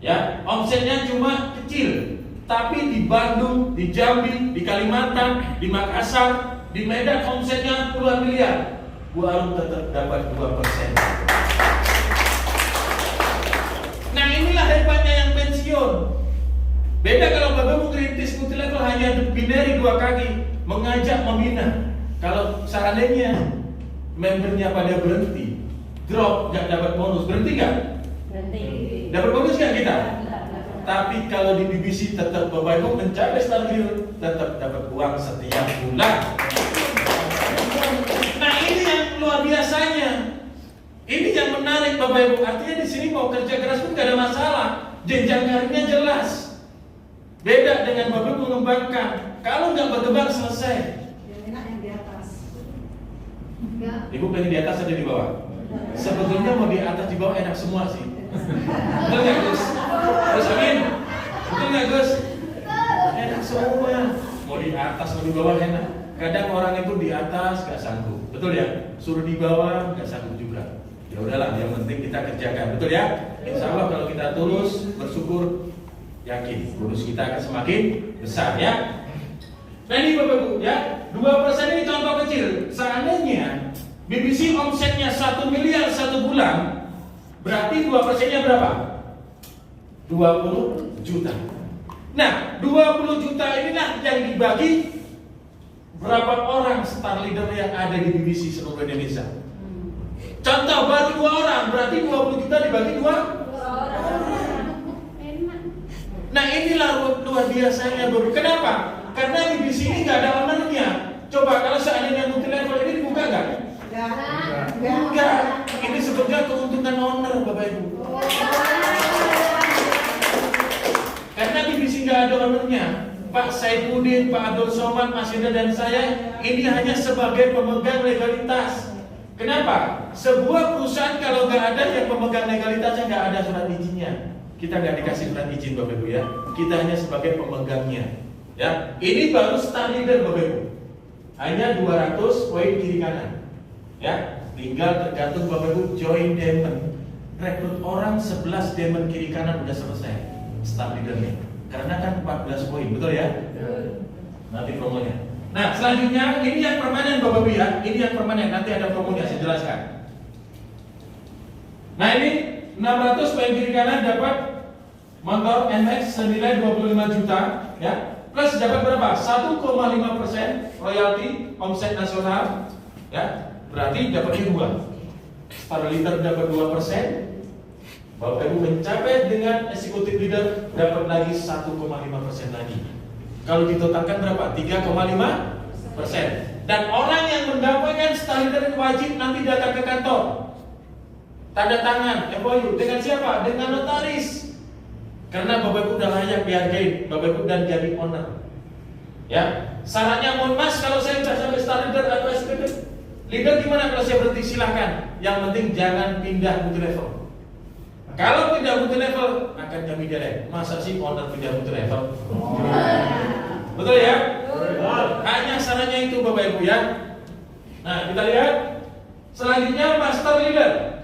Ya, omsetnya cuma kecil. Tapi di Bandung, di Jambi, di Kalimantan, di Makassar, di Medan omsetnya puluhan miliar. Bu Arum tetap dapat 2%. Nah inilah hebatnya yang pensiun. Beda kalau Bapak mau kritis multi level hanya binary 2 kaki, mengajak membina. Kalau seandainya membernya pada berhenti, drop, nggak dapat bonus, berhenti nggak? Berhenti. Dapat bonus nggak kita? Tapi kalau di BBC tetap Bapak Ibu mencapai star leader, tetap dapat uang setiap bulan. Nah ini yang luar biasanya. Ini yang menarik Bapak Ibu. Artinya di sini mau kerja keras pun gak ada masalah. Jenjang karirnya jelas. Beda dengan Bapak Ibu mengembangkan. Kalau nggak berkembang selesai. Yang enak yang di atas. Ibu pengen di atas atau di bawah? Sebetulnya mau di atas di bawah enak semua sih. Betul nggak Gus? Terus amin. Betul nggak Gus? Enak semua. Mau di atas mau di bawah enak. Kadang orang itu di atas nggak sanggup. Betul ya? Suruh di bawah nggak sanggup juga. Ya udahlah, yang penting kita kerjakan. Betul ya? Insya Allah kalau kita tulus bersyukur, yakin bonus kita akan semakin besar ya. Nah ini Bapak Ibu ya, 2% ini contoh kecil. Seandainya BBC omsetnya 1 miliar 1 bulan, berarti 2%-nya berapa? 20 juta. Nah 20 juta inilah yang dibagi berapa orang star leader yang ada di BBC seluruh Indonesia. Contoh baru 2 orang, berarti 20 juta dibagi 2 orang. Nah inilah luar biasanya Bapak. Kenapa? Karena BBC ini nggak ada ownernya. Coba kalau seandainya multi level ini dibuka nggak? Enggak. Ini sebetulnya keuntungan owner Bapak Ibu. Pak Saifuddin, Pak Abdul Somad, Mas Indra dan saya ini hanya sebagai pemegang legalitas. Kenapa? Sebuah perusahaan kalau nggak ada yang pemegang legalitasnya, nggak ada surat izinnya, kita nggak dikasih surat izin Bapak Ibu ya. Kita hanya sebagai pemegangnya. Ya, ini baru star leader Bapak Ibu. Hanya 200 poin kiri kanan. Ya, tinggal tergantung Bapak Ibu join diamond. Rekrut orang 11 diamond kiri kanan udah selesai star leadernya. Karena kan 14 poin, betul ya? Nanti promonya. Nah, selanjutnya ini yang permanen Bapak Ibu ya. Ini yang permanen, nanti ada promonya saya jelaskan. Nah, ini 600 poin kiri kanan dapat motor NMAX senilai 25 juta ya. Plus dapat berapa? 1,5% royalti omset nasional ya. Berarti dapatnya 2. Star leader dapat 2%. Bapak Ibu mencapai dengan eksekutif leader dapat lagi 1,5% lagi. Kalau ditotalkan berapa? 3,5%. Dan orang yang mendapatkan star leader wajib nanti datang ke kantor, tanda tangan MOU dengan siapa? Dengan notaris. Karena Bapak Ibu udah layak dihargai, Bapak Ibu dan jadi owner. Ya, syaratnya mohon mas kalau saya sudah sampai star leader atau eksekutif leader gimana kalau saya berhenti? Silahkan. Yang penting jangan pindah multi level. Kalau pindah multi level akan kami delete. Masa sih owner pindah multi level? Betul ya? Hanya syaratnya itu Bapak Ibu ya. Nah, kita lihat selanjutnya master leader.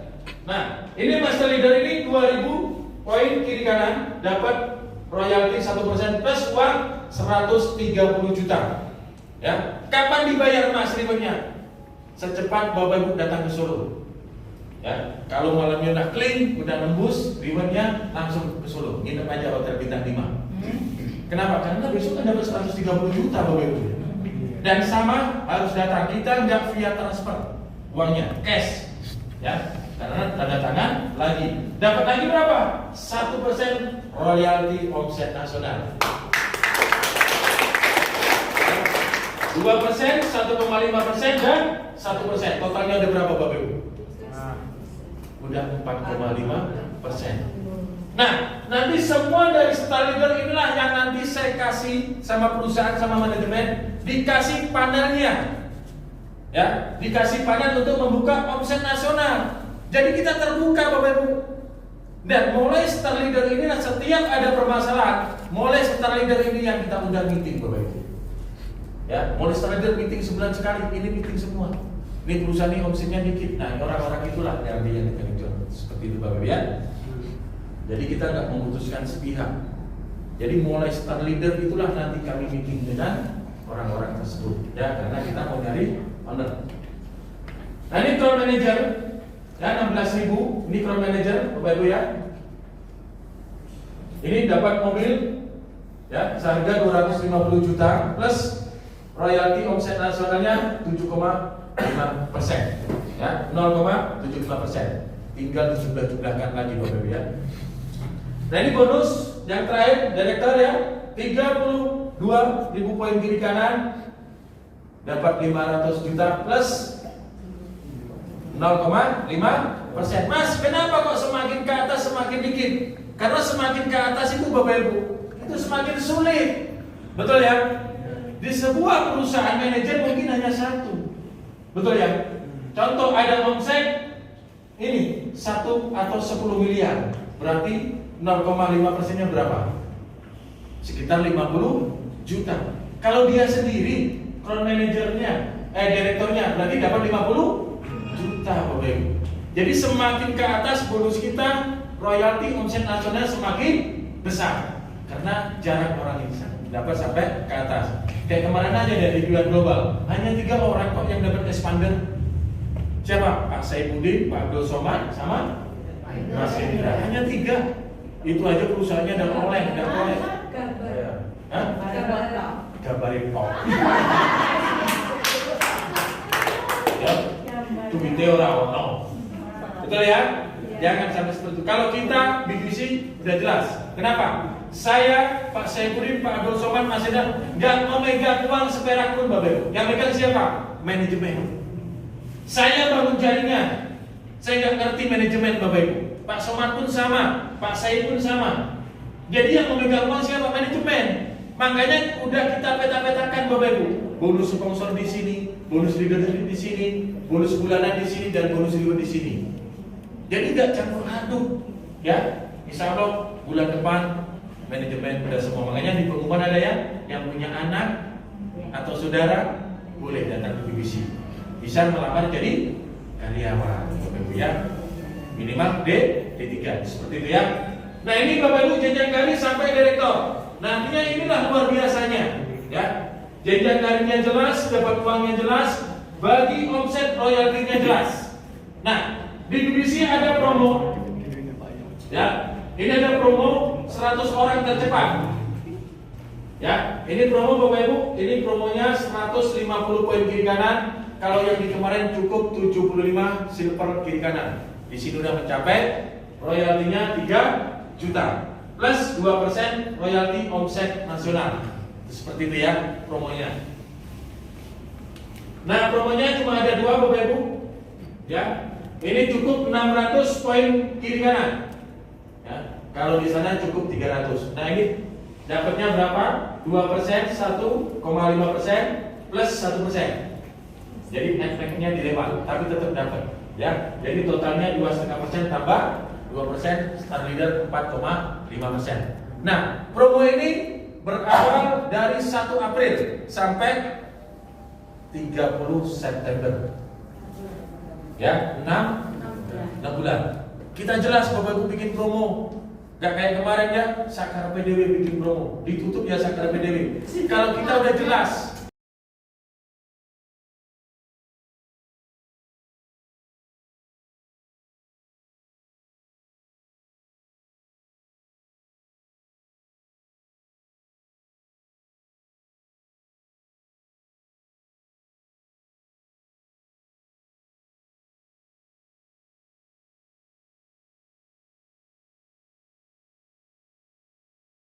Nah, ini master leader ini 2000 poin kiri kanan dapat royalti 1% plus uang 130 juta. Ya, kapan dibayar mas ribbonnya? Secepat Bapak Ibu datang ke Solo. Ya, kalau malamnya udah clean, udah nembus ribbonnya langsung ke Solo. Nginep aja hotel bintang 5. Kenapa? Karena besok kan dapat 130 juta Bapak Ibu. Dan sama harus datang, kita nggak via transfer uangnya, cash. Ya, karena tanda tangan lagi. Dapat lagi berapa? 1% royalti omset nasional. 2%, 1,5% dan 1%. Totalnya ada berapa Bapak Ibu? Udah 4,5%. Nah, nanti semua dari star leader inilah yang nanti saya kasih sama perusahaan sama manajemen, dikasih panelnya. Ya, dikasih panel untuk membuka omset nasional. Jadi kita terbuka Bapak Ibu. Dan mulai star leader ini setiap ada permasalahan, mulai star leader ini yang kita undang meeting Bapak Ibu. Ya, mulai star leader meeting sebulan sekali, ini meeting semua. Ini perusahaan ini omsetnya dikit. Nah, orang-orang itulah yang kita jual. Seperti itu Bapak Ibu ya. Jadi kita nggak memutuskan sepihak. Jadi mulai star leader itulah nanti kami meeting dengan orang-orang tersebut. Ya, karena kita mau nyari owner. Nah, ini crowd manager. Ya, 16.000. Ini crowd manager Bapak Ibu ya. Ini dapat mobil ya, seharga 250 juta plus royalti omset nasionalnya 7,5%. Ya, 0,75%. Tinggal dijumlah-jumlahkan lagi Bapak Ibu ya. Nah, ini bonus yang terakhir direktur ya, 32.000 poin kiri kanan dapat 500 juta plus 0,5%. Mas, kenapa kok semakin ke atas semakin dikit? Karena semakin ke atas itu Bapak Ibu, itu semakin sulit. Betul ya? Di sebuah perusahaan manajer mungkin hanya satu. Betul ya? Contoh ada omset ini 1 atau 10 miliar. Berarti 0,5%-nya berapa? Sekitar 50 juta. Kalau dia sendiri, crowd manajernya, direkturnya, berarti dapat 50 juta Bapak Ibu. Jadi semakin ke atas bonus kita, royalti omset nasional semakin besar. Karena jarak orang ini dapat sampai ke atas. Kayak kemarin aja dari bulan global, hanya 3 orang kok yang dapat expander. Siapa? Pak Saifuddin, Pak Abdul Somad, sama Mas Indra. Hanya 3. Itu aja perusahaannya dan oleh. Gabarin kok. Ya, itu video orang. Betul ya? Jangan sampai seperti itu. Kalau kita BBC udah jelas. Kenapa? Saya, Pak Saifuddin, Pak Abdul Somad, Mas Indra nggak memegang uang seperak pun Bapak Ibu. Yang megang siapa? Manajemen. Saya bangun jaringan. Saya nggak ngerti manajemen Bapak Ibu. Pak Somad pun sama, Pak Said pun sama. Jadi yang memegang uang siapa? Manajemen. Makanya udah kita peta-petakan Bapak Ibu. Bonus sponsor di sini, bonus leadership di sini, bonus bulanan di sini, dan bonus reward di sini. Jadi nggak campur aduk, ya. Insya Allah bulan depan manajemen udah semua. Makanya di pengumuman ada ya, yang punya anak atau saudara boleh datang ke BBC. Bisa melamar jadi karyawan, Bapak Ibu ya. Minimal D3 seperti itu ya. Nah ini Bapak Ibu jenjang karir sampai direktur. Nantinya inilah luar biasanya, ya. Jenjang karirnya jelas, dapat uangnya jelas, bagi omset royaltinya jelas. Nah, di BBC ada promo, ya. Ini ada promo 100 orang tercepat. Ya, ini promo Bapak Ibu, ini promonya 150 poin kiri kanan. Kalau yang di kemarin cukup 75 silver kiri kanan. Di sini udah mencapai royaltinya 3 juta. Plus 2% royalti omset nasional. Seperti itu ya promonya. Nah promonya cuma ada 2 Bapak Ibu. Ya, ini cukup 600 poin kiri kanan. Ya, kalau di sana cukup 300. Nah ini dapatnya berapa? 2%, 1,5% plus 1%. Jadi efeknya dilewat, tapi tetap dapat. Ya, jadi totalnya 2,5% tambah 2%, star leader 4,5%. Nah, promo ini berawal dari 1 April sampai 30 September. Ya, 6 bulan. Kita jelas Bapak Ibu bikin promo. Gak kayak kemarin ya, Sakar PDW bikin promo. Ditutup ya Sakar PDW. Kalau kita udah jelas